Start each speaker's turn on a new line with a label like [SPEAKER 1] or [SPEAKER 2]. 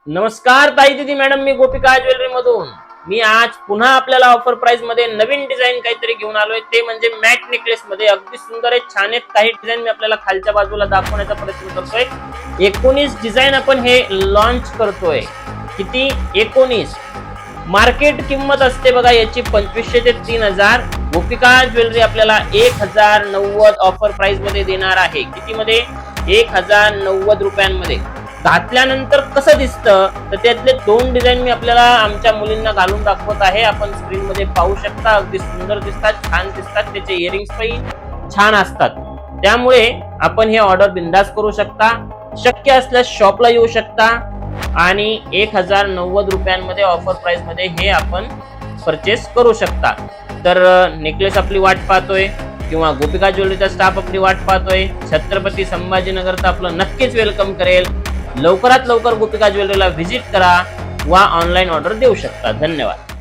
[SPEAKER 1] नमस्कार ताई दीदी मॅडम, मी गोपिका ज्वेलरी मधून मी आज पुन्हा आपल्याला ऑफर प्राइस मध्ये नवीन डिझाईन काहीतरी घेऊन आलोय। ते म्हणजे मॅट नेकलेस मध्ये अगदी सुंदर आहे, छान आहेत। काही डिझाईन मी आपल्याला खालच्या बाजूला दाखवण्याचा प्रयत्न करतोय। 19 डिझाईन आपण हे लॉन्च करतोय। किती? 19। मार्केट किंमत असते बघा याची 2500 ते 3000। गोपिका ज्वेलरी आपल्याला 1090 ऑफर प्राइस मध्ये देणार आहे। किती मध्ये? 1090 रुपयांमध्ये। घातल्यानंतर कसं दिसतं तर त्यातले 2 डिझाईन मी आपल्याला आमच्या मुलींना घालून दाखवत आहे। आपण स्क्रीन मध्ये पाहू शकता, अगदी सुंदर दिसतात, छान दिसतात। त्याचे इयरिंग्स पण छान असतात, त्यामुळे आपण हे ऑर्डर बिंदास करू शकता। शक्य असल्यास शॉपला येऊ शकता आणि 1090 रुपयांमध्ये ऑफर प्राइस मध्ये हे आपण परचेस करू शकता। तर नेकलेस आपली वाट पाहतोय किंवा गोपिका ज्वेलरीचा स्टाफ आपली वाट पाहतोय। छत्रपती संभाजीनगरचं आपलं नक्कीच वेलकम करेल। लवकरात लवकर गोपिका ज्वेलरीला व्हिजिट करा वा ऑनलाईन ऑर्डर देऊ शकता। धन्यवाद।